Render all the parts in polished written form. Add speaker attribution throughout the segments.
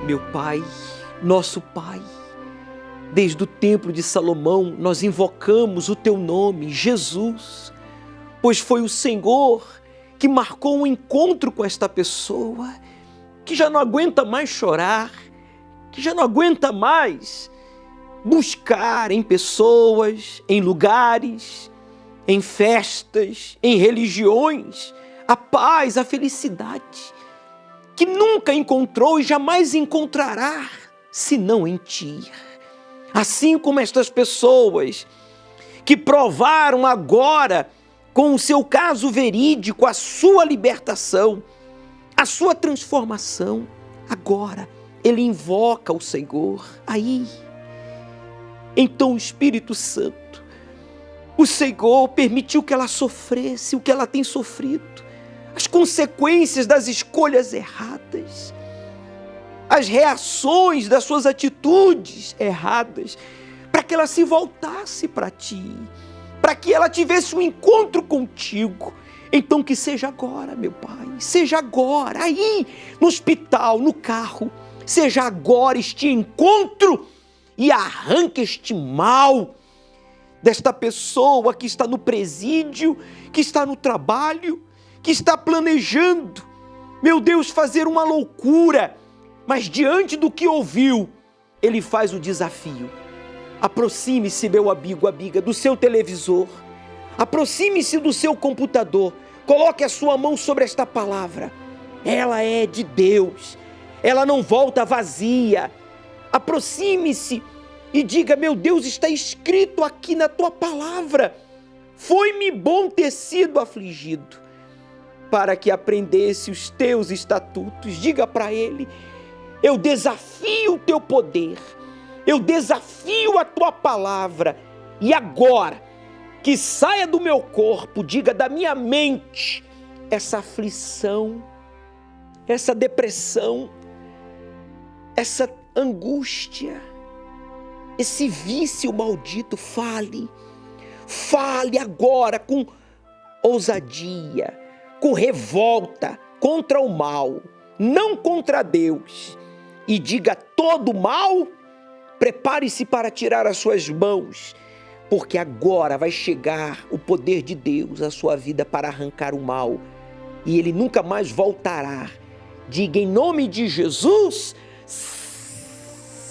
Speaker 1: Meu Pai, nosso Pai, desde o templo de Salomão nós invocamos o Teu nome, Jesus, pois foi o Senhor que marcou um encontro com esta pessoa que já não aguenta mais chorar, que já não aguenta mais buscar em pessoas, em lugares, em festas, em religiões, a paz, a felicidade, que nunca encontrou e jamais encontrará, senão em Ti. Assim como estas pessoas que provaram agora, com o seu caso verídico, a sua libertação, a sua transformação, agora ele invoca o Senhor. Aí, então o Espírito Santo, o Senhor permitiu que ela sofresse o que ela tem sofrido, as consequências das escolhas erradas, as reações das suas atitudes erradas, para que ela se voltasse para Ti, para que ela tivesse um encontro contigo. Então que seja agora, meu Pai, seja agora, aí no hospital, no carro, seja agora este encontro e arranque este mal desta pessoa que está no presídio, que está no trabalho, que está planejando, meu Deus, fazer uma loucura, mas diante do que ouviu, ele faz o desafio. Aproxime-se, meu amigo, amiga, do seu televisor, aproxime-se do seu computador, coloque a sua mão sobre esta palavra, ela é de Deus, ela não volta vazia. Aproxime-se e diga: meu Deus, está escrito aqui na Tua palavra, foi-me bom ter sido afligido, para que aprendesse os Teus estatutos. Diga para Ele: eu desafio o Teu poder, eu desafio a Tua palavra, e agora, que saia do meu corpo, diga, da minha mente, essa aflição, essa depressão, essa angústia, esse vício maldito. Fale agora com ousadia, com revolta contra o mal, não contra Deus, e diga: todo mal, prepare-se para tirar as suas mãos, porque agora vai chegar o poder de Deus à sua vida para arrancar o mal, e ele nunca mais voltará. Diga: em nome de Jesus,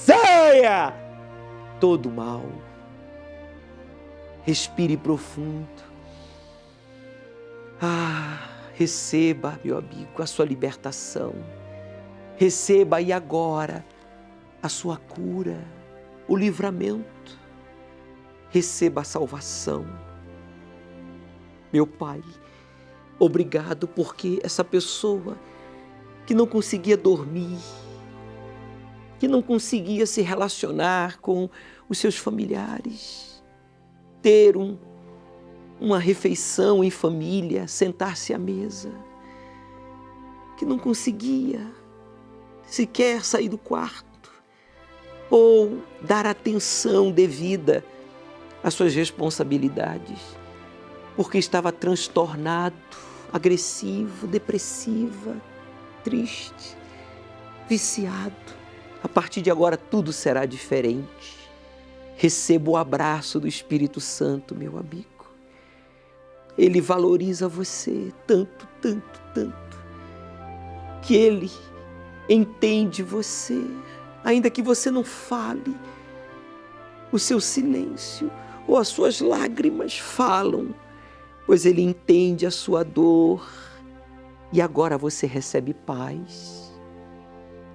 Speaker 1: saia todo mal. Respire profundo. Receba, meu amigo, a sua libertação. Receba aí agora a sua cura, o livramento. Receba a salvação. Meu Pai, obrigado, porque essa pessoa que não conseguia dormir, que não conseguia se relacionar com os seus familiares, ter uma refeição em família, sentar-se à mesa, que não conseguia sequer sair do quarto ou dar atenção devida às suas responsabilidades, porque estava transtornado, agressivo, depressiva, triste, viciado. A partir de agora tudo será diferente. Receba o abraço do Espírito Santo, meu amigo. Ele valoriza você tanto, tanto, tanto, que Ele entende você, ainda que você não fale. O seu silêncio ou as suas lágrimas falam, pois Ele entende a sua dor. E agora você recebe paz,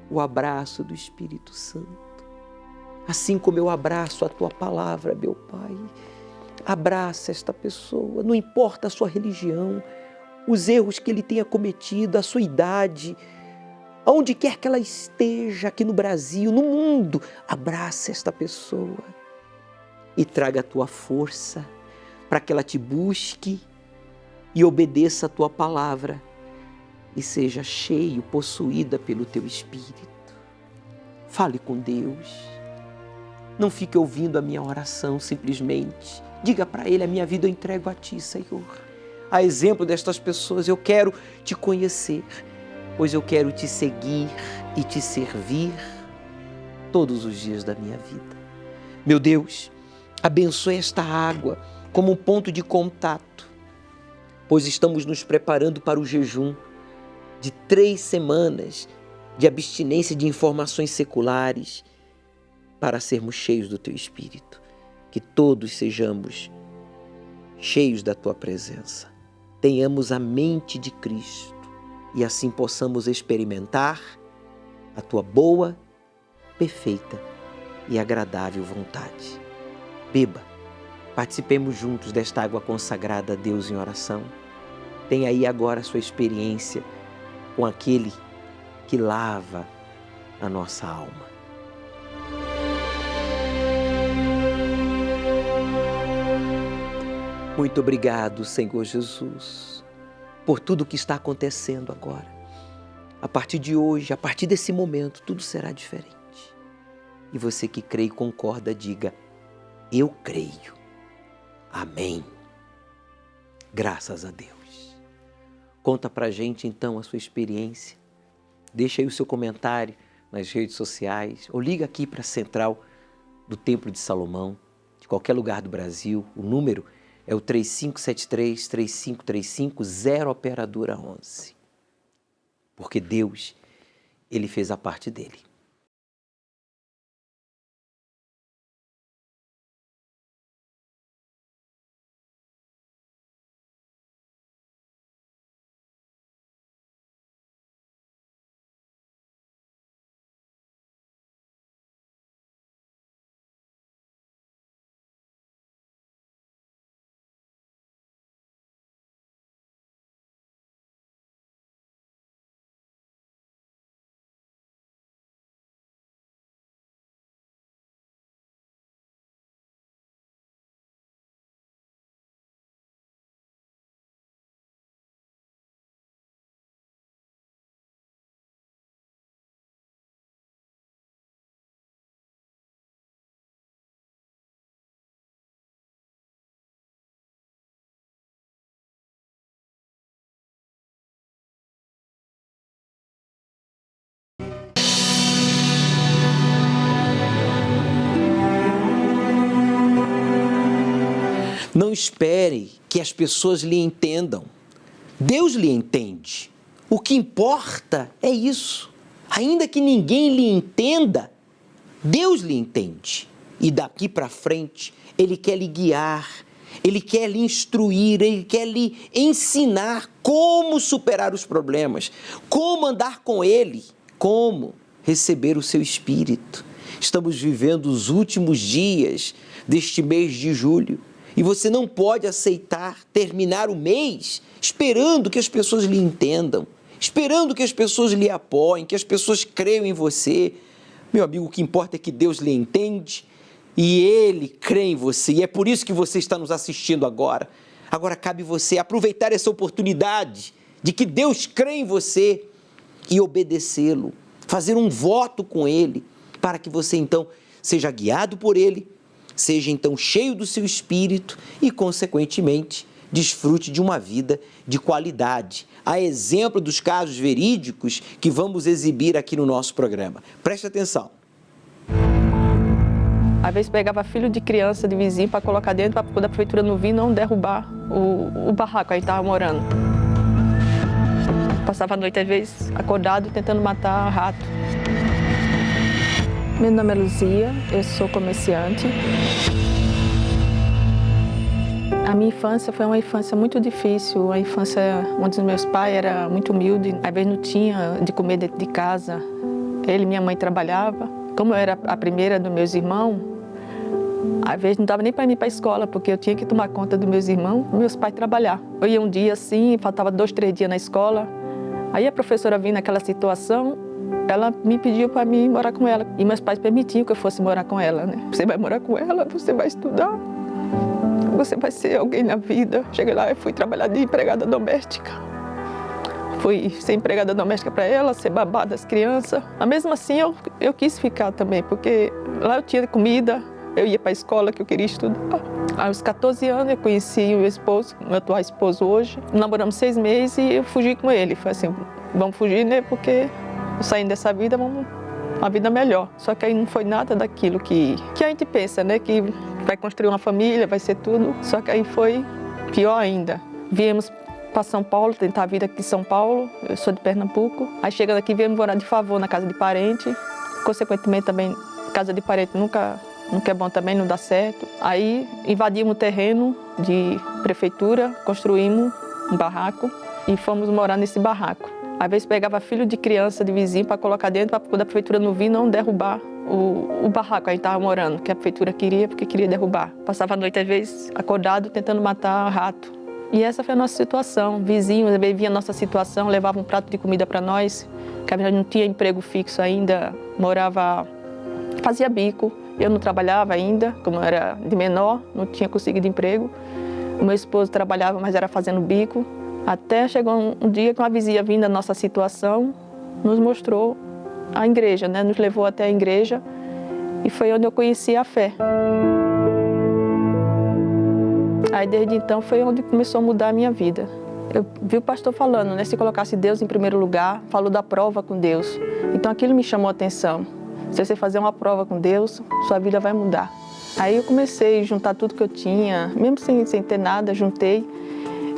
Speaker 1: o abraço do Espírito Santo. Assim como eu abraço a Tua palavra, meu Pai, abraça esta pessoa, não importa a sua religião, os erros que ele tenha cometido, a sua idade, aonde quer que ela esteja, aqui no Brasil, no mundo, abraça esta pessoa e traga a Tua força para que ela te busque e obedeça a Tua palavra e seja cheio, possuída pelo Teu Espírito. Fale com Deus. Não fique ouvindo a minha oração simplesmente. Diga para Ele: a minha vida eu entrego a Ti, Senhor. A exemplo destas pessoas, eu quero Te conhecer. pois eu quero te seguir e te servir todos os dias da minha vida. Meu Deus, abençoe esta água como um ponto de contato, pois estamos nos preparando para o jejum de 3 semanas de abstinência de informações seculares para sermos cheios do Teu Espírito. Que todos sejamos cheios da Tua presença. Tenhamos a mente de Cristo e assim possamos experimentar a Tua boa, perfeita e agradável vontade. Beba, participemos juntos desta água consagrada a Deus em oração. Tenha aí agora a sua experiência com aquele que lava a nossa alma. Muito obrigado, Senhor Jesus, por tudo que está acontecendo agora. A partir de hoje, a partir desse momento, tudo será diferente. E você que crê e concorda, diga: eu creio. Amém. Graças a Deus. Conta pra gente então a sua experiência. Deixa aí o seu comentário nas redes sociais ou liga aqui para a central do Templo de Salomão, de qualquer lugar do Brasil. O número é o 3573-3535, 0 operadora 11. Porque Deus, Ele fez a parte dele. Não espere que as pessoas lhe entendam. Deus lhe entende. O que importa é isso. Ainda que ninguém lhe entenda, Deus lhe entende. E daqui para frente, Ele quer lhe guiar, Ele quer lhe instruir, Ele quer lhe ensinar como superar os problemas, como andar com Ele, como receber o seu Espírito. Estamos vivendo os últimos dias deste mês de julho. E você não pode aceitar terminar o mês esperando que as pessoas lhe entendam, esperando que as pessoas lhe apoiem, que as pessoas creiam em você. Meu amigo, o que importa é que Deus lhe entende e Ele crê em você. E é por isso que você está nos assistindo agora. Agora cabe você aproveitar essa oportunidade de que Deus crê em você e obedecê-lo, fazer um voto com Ele, para que você então seja guiado por Ele, seja então cheio do seu Espírito e, consequentemente, desfrute de uma vida de qualidade, a exemplo dos casos verídicos que vamos exibir aqui no nosso programa. Preste atenção.
Speaker 2: Às vezes pegava filho de criança, de vizinho, para colocar dentro, para quando a prefeitura não vir, não derrubar o barraco aí estava morando. Passava a noite, às vezes, acordado, tentando matar rato. Meu nome é Luzia, eu sou comerciante. A minha infância foi uma infância muito difícil, a infância onde os meus pais eram muito humildes, às vezes não tinha de comer dentro de casa. Ele e minha mãe trabalhavam. Como eu era a primeira dos meus irmãos, às vezes não dava nem para mim ir para a escola, porque eu tinha que tomar conta dos meus irmãos e meus pais trabalhar. Eu ia um dia assim, faltava 2, 3 dias na escola. Aí a professora vinha naquela situação, ela me pediu para mim morar com ela. E meus pais permitiam que eu fosse morar com ela, né? Você vai morar com ela, você vai estudar, você vai ser alguém na vida. Cheguei lá e fui trabalhar de empregada doméstica. Fui ser empregada doméstica para ela, ser babá das crianças. Mas mesmo assim eu quis ficar também, porque lá eu tinha comida, eu ia para a escola que eu queria estudar. Aos 14 anos eu conheci o meu atual esposo hoje. Namoramos 6 meses e eu fugi com ele. Foi assim, vamos fugir, né? Porque saindo dessa vida, vamos uma vida melhor. Só que aí não foi nada daquilo que a gente pensa, né? Que vai construir uma família, vai ser tudo. Só que aí foi pior ainda. Viemos para São Paulo, tentar a vida aqui em São Paulo. Eu sou de Pernambuco. Aí chegando aqui, viemos morar de favor na casa de parente. Consequentemente também, casa de parente nunca é bom também, não dá certo. Aí invadimos o terreno de prefeitura, construímos um barraco e fomos morar nesse barraco. Às vezes pegava filho de criança, de vizinho, para colocar dentro, para quando a prefeitura não vir, não derrubar o barraco que a gente estava morando, que a prefeitura queria, porque queria derrubar. Passava a noite, às vezes, acordado, tentando matar rato. E essa foi a nossa situação. Vizinhos, às vezes, via a nossa situação, levavam um prato de comida para nós, que a gente não tinha emprego fixo ainda, fazia bico. Eu não trabalhava ainda, como eu era de menor, não tinha conseguido emprego. O meu esposo trabalhava, mas era fazendo bico. Até chegou um dia que uma vizinha vindo da nossa situação, nos mostrou a igreja, né? Nos levou até a igreja e foi onde eu conheci a fé. Aí desde então foi onde começou a mudar a minha vida. Eu vi o pastor falando, né? Se colocasse Deus em primeiro lugar, falou da prova com Deus. Então aquilo me chamou a atenção. Se você fazer uma prova com Deus, sua vida vai mudar. Aí eu comecei a juntar tudo que eu tinha, mesmo sem ter nada, juntei.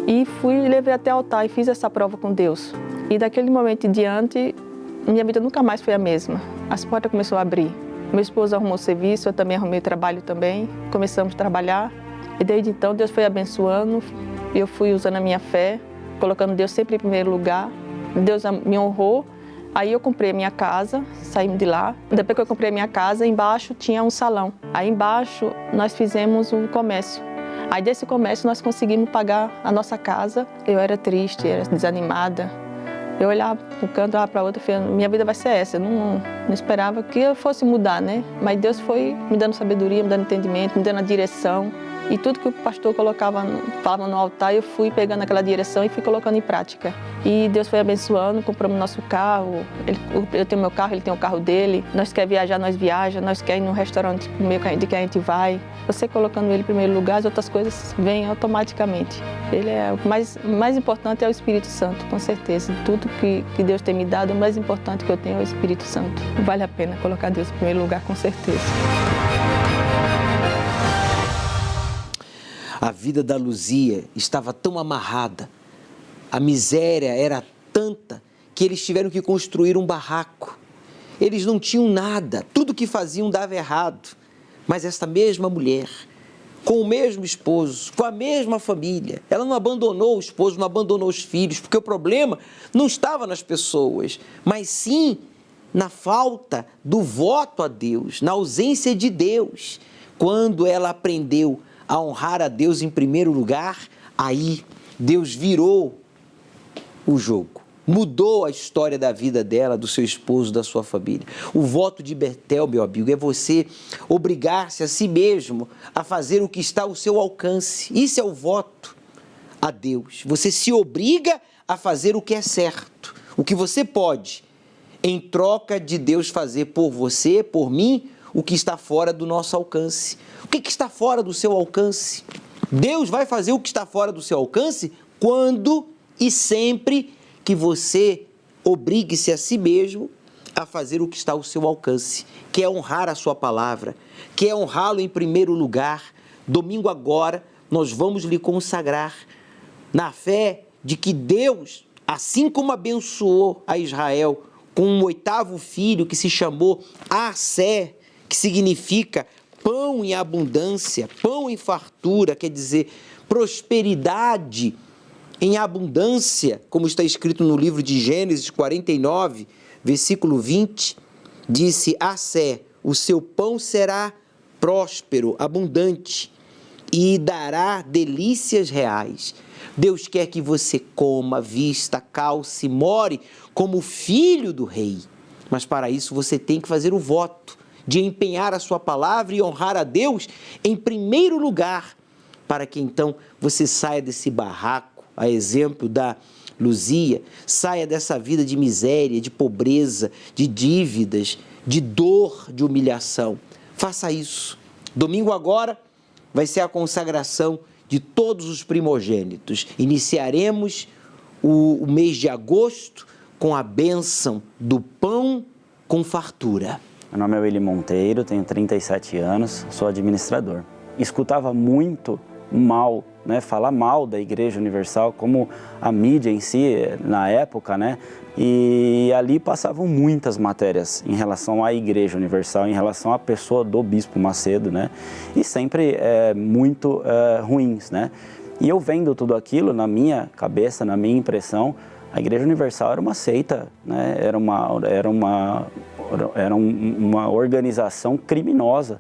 Speaker 2: E levei até o altar e fiz essa prova com Deus. E daquele momento em diante, minha vida nunca mais foi a mesma. As portas começaram a abrir. Meu esposo arrumou serviço, eu também arrumei trabalho também. Começamos a trabalhar. E desde então, Deus foi abençoando. Eu fui usando a minha fé, colocando Deus sempre em primeiro lugar. Deus me honrou. Aí eu comprei a minha casa, saímos de lá. Depois que eu comprei a minha casa, embaixo tinha um salão. Aí embaixo nós fizemos um comércio. Aí desse comércio nós conseguimos pagar a nossa casa. Eu era triste, era desanimada. Eu olhava para um canto, olhava para outro e falei, minha vida vai ser essa. Eu não esperava que eu fosse mudar, né? Mas Deus foi me dando sabedoria, me dando entendimento, me dando a direção. E tudo que o pastor falava no altar, eu fui pegando aquela direção e fui colocando em prática. E Deus foi abençoando, compramos nosso carro. Eu tenho meu carro, ele tem o carro dele. Nós quer viajar, nós viaja. Nós quer ir num restaurante comer de que a gente vai. Você colocando ele em primeiro lugar, as outras coisas vêm automaticamente. Ele é o mais importante é o Espírito Santo, com certeza. Tudo que Deus tem me dado, o mais importante que eu tenho é o Espírito Santo. Vale a pena colocar Deus em primeiro lugar, com certeza.
Speaker 1: A vida da Luzia estava tão amarrada, a miséria era tanta que eles tiveram que construir um barraco. Eles não tinham nada, tudo que faziam dava errado. Mas esta mesma mulher, com o mesmo esposo, com a mesma família, ela não abandonou o esposo, não abandonou os filhos, porque o problema não estava nas pessoas, mas sim na falta do voto a Deus, na ausência de Deus. Quando ela aprendeu a honrar a Deus em primeiro lugar, aí Deus virou o jogo, mudou a história da vida dela, do seu esposo, da sua família. O voto de Betel, meu amigo, é você obrigar-se a si mesmo a fazer o que está ao seu alcance. Isso é o voto a Deus. Você se obriga a fazer o que é certo, o que você pode, em troca de Deus fazer por você, por mim, o que está fora do nosso alcance. O que está fora do seu alcance? Deus vai fazer o que está fora do seu alcance quando e sempre que você obrigue-se a si mesmo a fazer o que está ao seu alcance, que é honrar a sua palavra, que é honrá-lo em primeiro lugar. Domingo agora nós vamos lhe consagrar na fé de que Deus, assim como abençoou a Israel com um 8º filho que se chamou Assé, que significa pão em abundância, pão em fartura, quer dizer, prosperidade em abundância, como está escrito no livro de Gênesis 49, versículo 20, disse: Assé, o seu pão será próspero, abundante, e dará delícias reais. Deus quer que você coma, vista, calce, more como filho do rei. Mas para isso você tem que fazer o voto de empenhar a sua palavra e honrar a Deus em primeiro lugar, para que então você saia desse barraco, a exemplo da Luzia, saia dessa vida de miséria, de pobreza, de dívidas, de dor, de humilhação. Faça isso. Domingo agora vai ser a consagração de todos os primogênitos. Iniciaremos o mês de agosto com a bênção do pão com fartura.
Speaker 3: Meu nome é Willy Monteiro, tenho 37 anos, sou administrador. Escutava muito mal, né, falar mal da Igreja Universal, como a mídia em si, na época, né? E ali passavam muitas matérias em relação à Igreja Universal, em relação à pessoa do Bispo Macedo, né? E sempre muito ruins, né? E eu vendo tudo aquilo, na minha cabeça, na minha impressão, a Igreja Universal era uma seita, né? Era uma organização criminosa.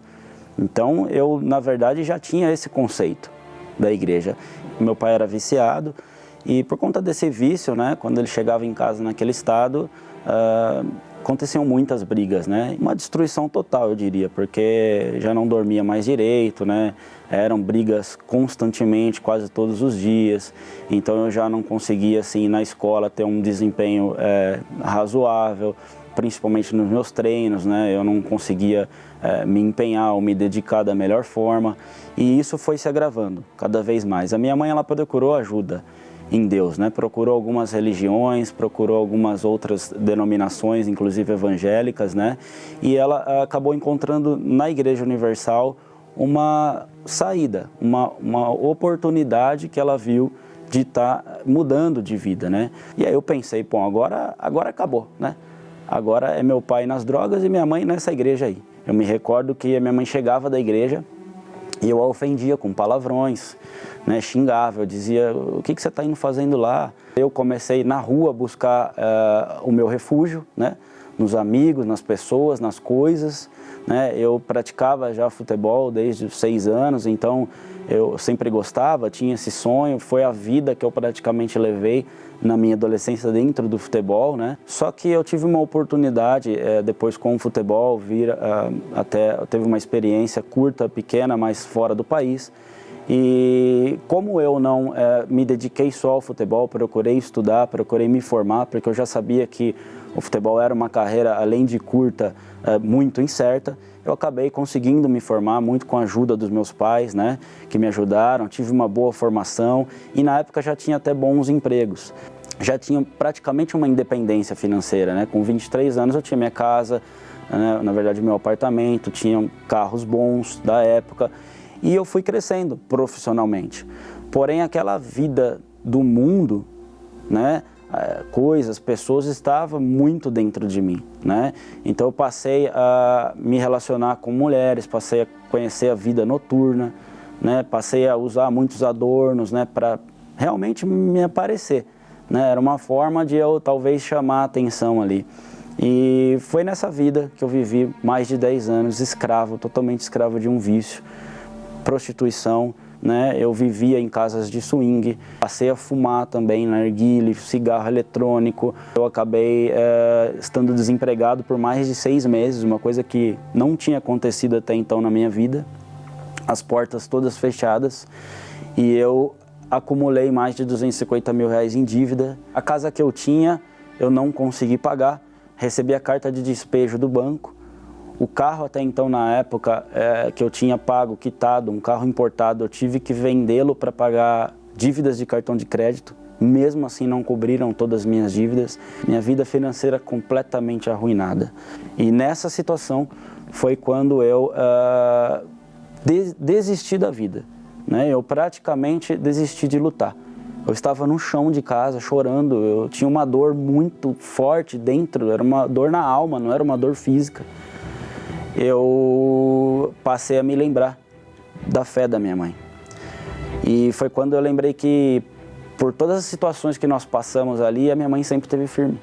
Speaker 3: Então, eu, na verdade, já tinha esse conceito da igreja. Meu pai era viciado e, por conta desse vício, né, quando ele chegava em casa naquele estado, aconteciam muitas brigas, né? Uma destruição total, eu diria, porque já não dormia mais direito, né? Eram brigas constantemente, quase todos os dias. Então, eu já não conseguia, assim, na escola ter um desempenho razoável, principalmente nos meus treinos, né? Eu não conseguia me empenhar ou me dedicar da melhor forma, e isso foi se agravando cada vez mais. A minha mãe, ela procurou ajuda em Deus, né? Procurou algumas religiões, procurou algumas outras denominações, inclusive evangélicas, né? E ela acabou encontrando na Igreja Universal uma saída, uma oportunidade que ela viu de estar mudando de vida, né? E aí eu pensei, bom, agora acabou, né? Agora é meu pai nas drogas e minha mãe nessa igreja aí. Eu me recordo que a minha mãe chegava da igreja e eu a ofendia com palavrões, né, xingava, eu dizia, o que você está indo fazendo lá? Eu comecei na rua a buscar o meu refúgio, né, nos amigos, nas pessoas, nas coisas, né? Eu praticava já futebol desde os 6 anos, então eu sempre gostava, tinha esse sonho, foi a vida que eu praticamente levei na minha adolescência dentro do futebol, né? Só que eu tive uma oportunidade, depois com o futebol, teve uma experiência curta, pequena, mas fora do país. E como eu não me dediquei só ao futebol, procurei estudar, procurei me formar, porque eu já sabia que o futebol era uma carreira, além de curta, muito incerta. Eu acabei conseguindo me formar muito com a ajuda dos meus pais, né, que me ajudaram, tive uma boa formação e na época já tinha até bons empregos. Já tinha praticamente uma independência financeira, né? Com 23 anos eu tinha minha casa, né, na verdade meu apartamento, tinha carros bons da época e eu fui crescendo profissionalmente. Porém aquela vida do mundo, né, coisas, pessoas estavam muito dentro de mim, né? Então eu passei a me relacionar com mulheres, passei a conhecer a vida noturna, né? Passei a usar muitos adornos, né, para realmente me aparecer, né? Era uma forma de eu talvez chamar a atenção ali. E foi nessa vida que eu vivi mais de 10 anos escravo, totalmente escravo de um vício, prostituição, né? Eu vivia em casas de swing, passei a fumar também, narguilé, cigarro eletrônico. Eu acabei estando desempregado por mais de 6 meses, uma coisa que não tinha acontecido até então na minha vida. As portas todas fechadas e eu acumulei mais de 250 mil reais em dívida. A casa que eu tinha, eu não consegui pagar, recebi a carta de despejo do banco. O carro até então, na época, que eu tinha pago, quitado, um carro importado, eu tive que vendê-lo para pagar dívidas de cartão de crédito. Mesmo assim, não cobriram todas as minhas dívidas. Minha vida financeira completamente arruinada. E nessa situação foi quando eu desisti da vida, né? Eu praticamente desisti de lutar. Eu estava no chão de casa chorando, eu tinha uma dor muito forte dentro, era uma dor na alma, não era uma dor física. Eu passei a me lembrar da fé da minha mãe. E foi quando eu lembrei que, por todas as situações que nós passamos ali, a minha mãe sempre esteve firme.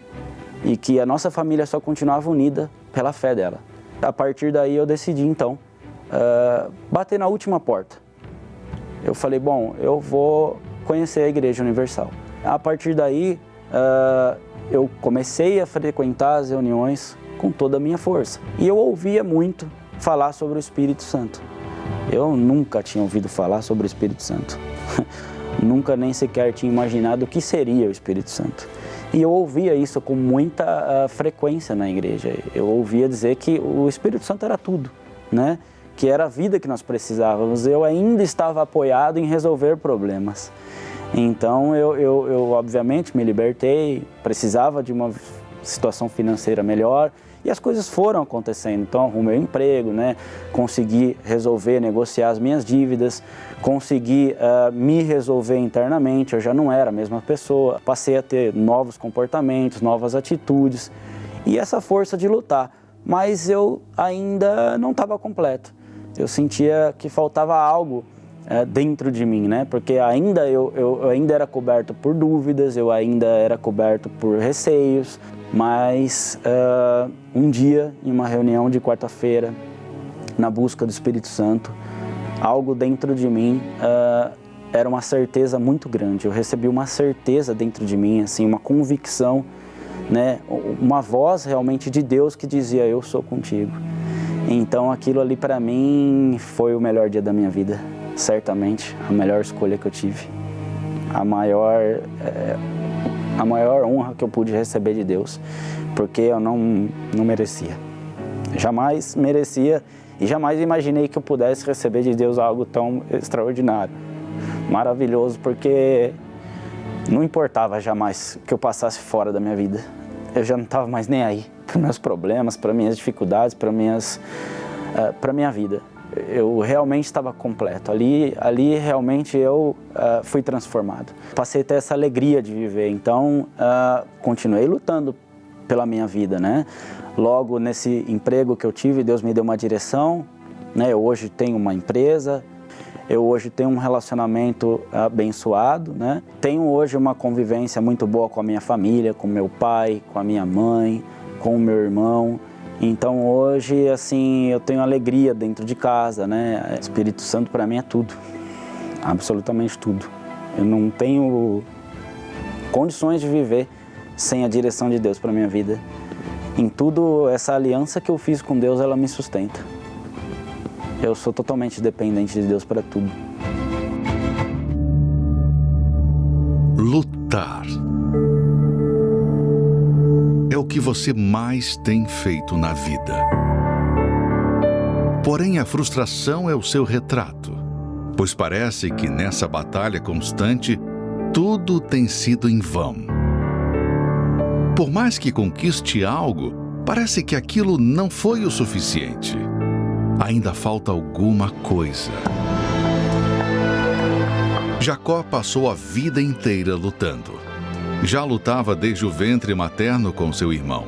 Speaker 3: E que a nossa família só continuava unida pela fé dela. A partir daí eu decidi, então, bater na última porta. Eu falei, bom, eu vou conhecer a Igreja Universal. A partir daí, eu comecei a frequentar as reuniões com toda a minha força. E eu ouvia muito falar sobre o Espírito Santo. Eu nunca tinha ouvido falar sobre o Espírito Santo. Nunca nem sequer tinha imaginado o que seria o Espírito Santo. E eu ouvia isso com muita frequência na igreja. Eu ouvia dizer que o Espírito Santo era tudo, né? Que era a vida que nós precisávamos. Eu ainda estava apoiado em resolver problemas. Então eu obviamente me libertei, precisava de uma situação financeira melhor e as coisas foram acontecendo. Então arrumei um emprego, né? Consegui resolver, negociar as minhas dívidas, consegui me resolver internamente, eu já não era a mesma pessoa, passei a ter novos comportamentos, novas atitudes e essa força de lutar, mas eu ainda não estava completo. Eu sentia que faltava algo dentro de mim, né? Porque eu ainda era coberto por dúvidas, eu ainda era coberto por receios, mas um dia, em uma reunião de quarta-feira, na busca do Espírito Santo, algo dentro de mim era uma certeza muito grande. Eu recebi uma certeza dentro de mim, assim, uma convicção, né? Uma voz realmente de Deus que dizia: eu sou contigo. Então aquilo ali para mim foi o melhor dia da minha vida, certamente a melhor escolha que eu tive, a maior honra que eu pude receber de Deus, porque eu não merecia, jamais merecia e jamais imaginei que eu pudesse receber de Deus algo tão extraordinário, maravilhoso, porque não importava jamais que eu passasse fora da minha vida, eu já não estava mais nem aí para meus problemas, para minhas dificuldades, para minha vida. Eu realmente estava completo. Ali realmente eu fui transformado. Passei a ter essa alegria de viver. Então, continuei lutando pela minha vida, né? Logo, nesse emprego que eu tive, Deus me deu uma direção, né? Eu hoje tenho uma empresa, eu hoje tenho um relacionamento abençoado, né? Tenho hoje uma convivência muito boa com a minha família, com meu pai, com a minha mãe, com o meu irmão. Então hoje, assim, eu tenho alegria dentro de casa, né? O Espírito Santo para mim é tudo, absolutamente tudo. Eu não tenho condições de viver sem a direção de Deus para minha vida. Em tudo, essa aliança que eu fiz com Deus, ela me sustenta. Eu sou totalmente dependente de Deus para tudo.
Speaker 4: Lutar é o que você mais tem feito na vida. Porém, a frustração é o seu retrato, pois parece que nessa batalha constante, tudo tem sido em vão. Por mais que conquiste algo, parece que aquilo não foi o suficiente. Ainda falta alguma coisa. Jacó passou a vida inteira lutando. Já lutava desde o ventre materno com seu irmão.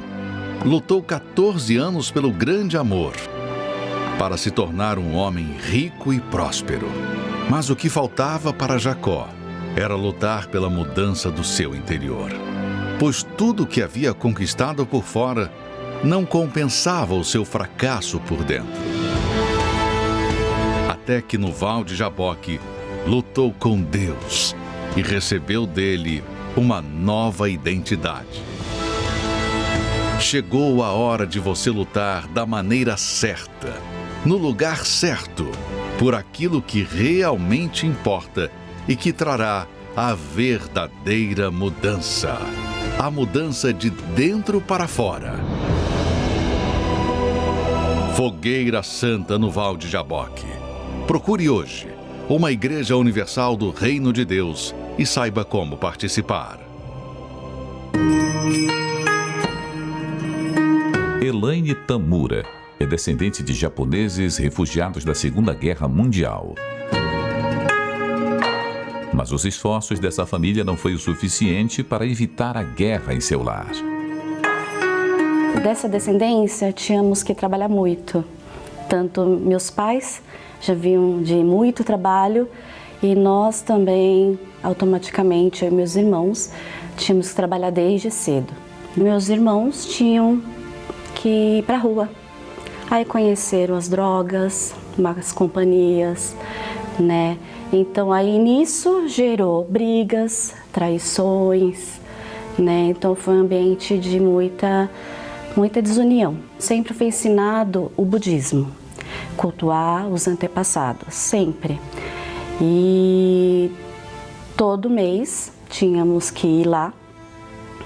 Speaker 4: Lutou 14 anos pelo grande amor, para se tornar um homem rico e próspero. Mas o que faltava para Jacó era lutar pela mudança do seu interior, pois tudo que havia conquistado por fora não compensava o seu fracasso por dentro. Até que no Val de Jaboque, lutou com Deus e recebeu dele uma nova identidade. Chegou a hora de você lutar da maneira certa, no lugar certo, por aquilo que realmente importa e que trará a verdadeira mudança. A mudança de dentro para fora. Fogueira Santa no Val de Jaboque. Procure hoje uma Igreja Universal do Reino de Deus e saiba como participar.
Speaker 5: Elaine Tamura é descendente de japoneses refugiados da Segunda Guerra Mundial. Mas os esforços dessa família não foi o suficiente para evitar a guerra em seu lar.
Speaker 6: Dessa descendência, tínhamos que trabalhar muito. Tanto meus pais já vinham de muito trabalho e nós também, automaticamente, eu e meus irmãos, tínhamos que trabalhar desde cedo. Meus irmãos tinham que ir para a rua. Aí conheceram as drogas, as companhias, né? Então aí nisso gerou brigas, traições, né? Então foi um ambiente de muita desunião. Sempre foi ensinado o budismo, cultuar os antepassados, sempre. E todo mês tínhamos que ir lá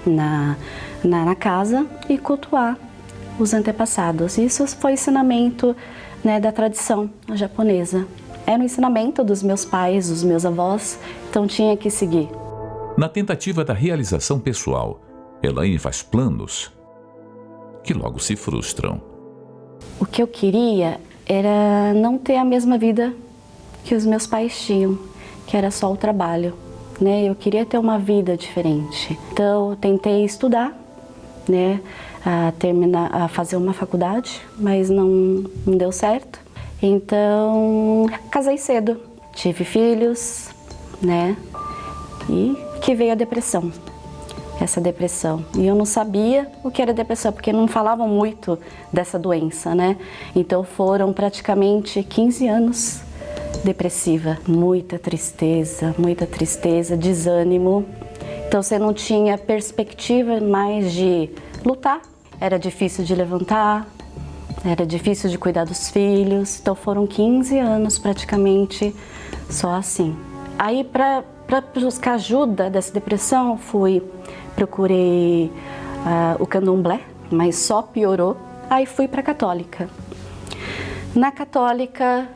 Speaker 6: na casa e cultuar os antepassados. Isso foi ensinamento, né, da tradição japonesa. Era um ensinamento dos meus pais, dos meus avós, então tinha que seguir.
Speaker 5: Na tentativa da realização pessoal, Elaine faz planos que logo se frustram.
Speaker 6: O que eu queria era não ter a mesma vida que os meus pais tinham, que era só o trabalho, né? Eu queria ter uma vida diferente. Então, eu tentei estudar, né? A fazer uma faculdade, mas não deu certo. Então, casei cedo, tive filhos, né? E que veio a depressão, essa depressão. E eu não sabia o que era depressão, porque não falavam muito dessa doença, né? Então, foram praticamente 15 anos depressiva, muita tristeza, desânimo. Então, você não tinha perspectiva mais de lutar. Era difícil de levantar, era difícil de cuidar dos filhos. Então foram 15 anos praticamente só assim. Aí para buscar ajuda dessa depressão, procurei o candomblé, mas só piorou. Aí fui para a católica. Na católica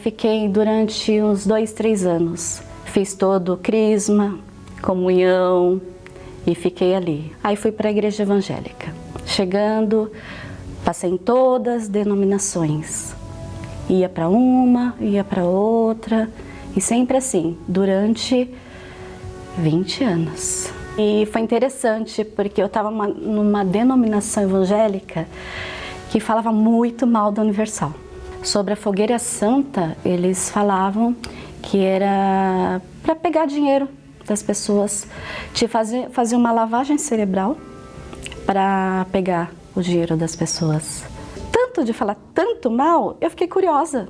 Speaker 6: fiquei durante uns 2, 3 anos. Fiz todo o crisma, comunhão e fiquei ali. Aí fui para a igreja evangélica. Chegando, passei em todas as denominações. Ia para uma, ia para outra, e sempre assim, durante 20 anos. E foi interessante, porque eu estava numa denominação evangélica que falava muito mal da Universal. Sobre a fogueira santa, eles falavam que era para pegar dinheiro das pessoas, de fazer uma lavagem cerebral para pegar o dinheiro das pessoas. Tanto de falar tanto mal, eu fiquei curiosa.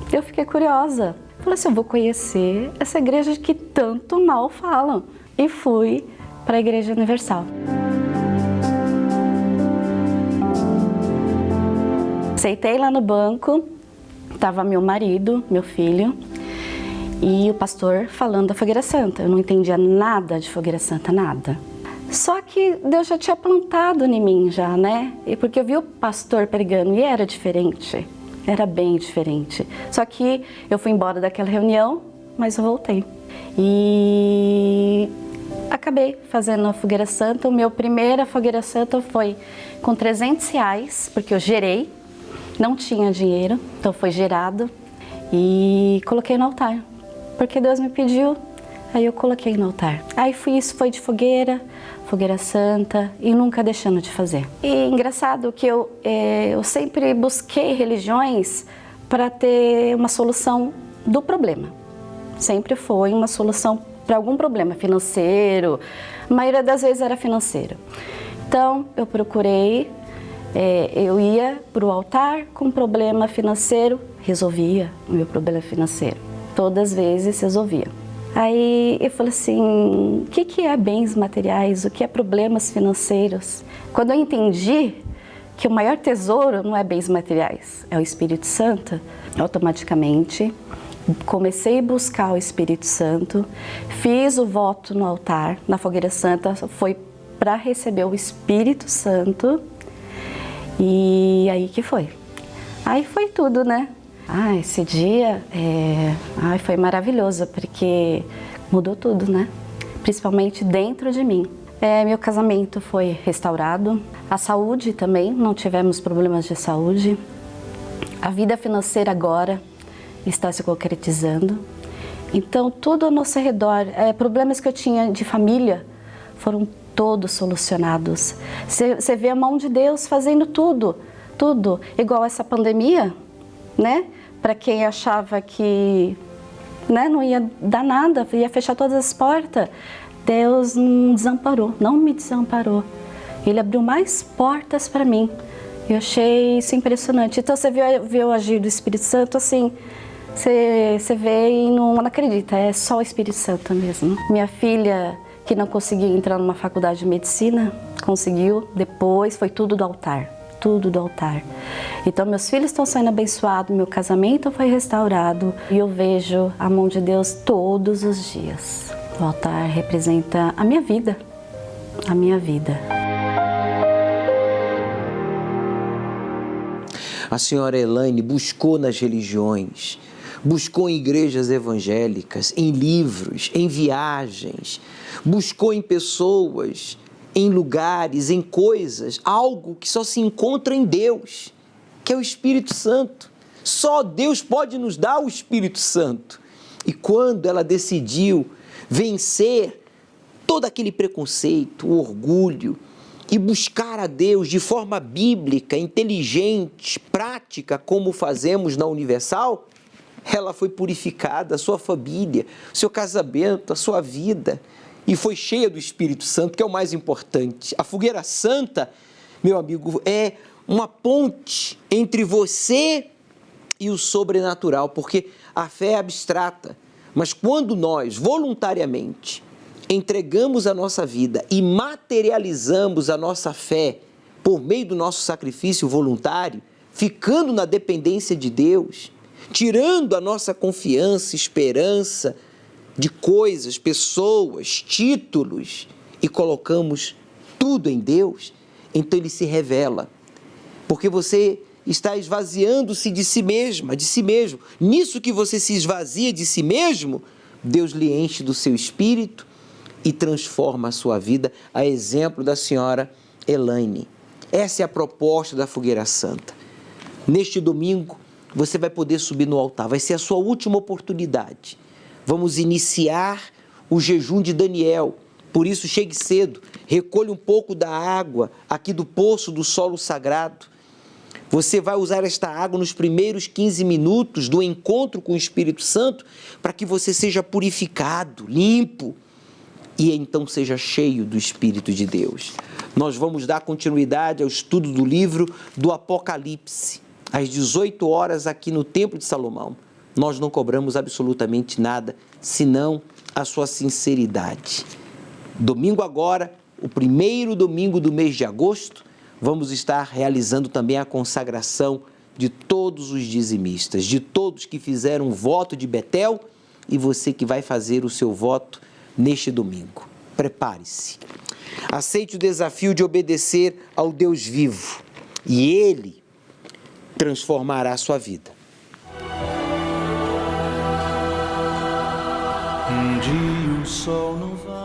Speaker 6: Falei assim, eu vou conhecer essa igreja que tanto mal falam. E fui para a Igreja Universal. Aceitei lá no banco, estava meu marido, meu filho, e o pastor falando da fogueira santa. Eu não entendia nada de fogueira santa, nada. Só que Deus já tinha plantado em mim já, né? E porque eu vi o pastor pregando e era diferente, era bem diferente. Só que eu fui embora daquela reunião, mas eu voltei. E acabei fazendo a fogueira santa. A minha primeira fogueira santa foi com R$300, porque eu gerei, não tinha dinheiro, então foi gerado e coloquei no altar. Porque Deus me pediu, aí eu coloquei no altar. Aí foi de fogueira santa e nunca deixando de fazer. E engraçado que eu sempre busquei religiões para ter uma solução do problema. Sempre foi uma solução para algum problema financeiro, a maioria das vezes era financeiro. Então eu procurei, eu ia para o altar com problema financeiro, resolvia o meu problema financeiro. Todas as vezes resolvia. Aí eu falei assim, o que é bens materiais, o que é problemas financeiros? Quando eu entendi que o maior tesouro não é bens materiais, é o Espírito Santo, automaticamente comecei a buscar o Espírito Santo, fiz o voto no altar, na fogueira santa, foi para receber o Espírito Santo e aí que foi. Aí foi tudo, né? Esse dia foi maravilhoso, porque mudou tudo, né? Principalmente dentro de mim. Meu casamento foi restaurado, a saúde também, não tivemos problemas de saúde. A vida financeira agora está se concretizando. Então, tudo ao nosso redor, problemas que eu tinha de família, foram todos solucionados. Você vê a mão de Deus fazendo tudo, igual essa pandemia, né? Para quem achava que não ia dar nada, ia fechar todas as portas, Deus não me desamparou. Ele abriu mais portas para mim. Eu achei isso impressionante. Então você vê o agir do Espírito Santo assim, você vê e não acredita, é só o Espírito Santo mesmo. Minha filha, que não conseguia entrar numa faculdade de medicina, conseguiu, depois foi tudo do altar. Então meus filhos estão sendo abençoados, meu casamento foi restaurado e eu vejo a mão de Deus todos os dias. O altar representa a minha vida,
Speaker 1: A senhora Elaine buscou nas religiões, buscou em igrejas evangélicas, em livros, em viagens, buscou em pessoas em lugares, em coisas, algo que só se encontra em Deus, que é o Espírito Santo. Só Deus pode nos dar o Espírito Santo. E quando ela decidiu vencer todo aquele preconceito, o orgulho, e buscar a Deus de forma bíblica, inteligente, prática, como fazemos na Universal, ela foi purificada, a sua família, o seu casamento, a sua vida, e foi cheia do Espírito Santo, que é o mais importante. A fogueira santa, meu amigo, é uma ponte entre você e o sobrenatural, porque a fé é abstrata, mas quando nós voluntariamente entregamos a nossa vida e materializamos a nossa fé por meio do nosso sacrifício voluntário, ficando na dependência de Deus, tirando a nossa confiança, esperança de coisas, pessoas, títulos e colocamos tudo em Deus, então Ele se revela, porque você está esvaziando-se de si mesma, de si mesmo. Nisso que você se esvazia de si mesmo, Deus lhe enche do seu espírito e transforma a sua vida, a exemplo da senhora Elaine. Essa é a proposta da Fogueira Santa. Neste domingo, você vai poder subir no altar, vai ser a sua última oportunidade. Vamos iniciar o jejum de Daniel, por isso chegue cedo, recolha um pouco da água aqui do poço do solo sagrado. Você vai usar esta água nos primeiros 15 minutos do encontro com o Espírito Santo para que você seja purificado, limpo, e então seja cheio do Espírito de Deus. Nós vamos dar continuidade ao estudo do livro do Apocalipse, às 18 horas aqui no Templo de Salomão. Nós não cobramos absolutamente nada, senão a sua sinceridade. Domingo agora, o primeiro domingo do mês de agosto, vamos estar realizando também a consagração de todos os dizimistas, de todos que fizeram o voto de Betel, e você que vai fazer o seu voto neste domingo. Prepare-se. Aceite o desafio de obedecer ao Deus vivo e Ele transformará a sua vida.
Speaker 7: Um dia o sol não vai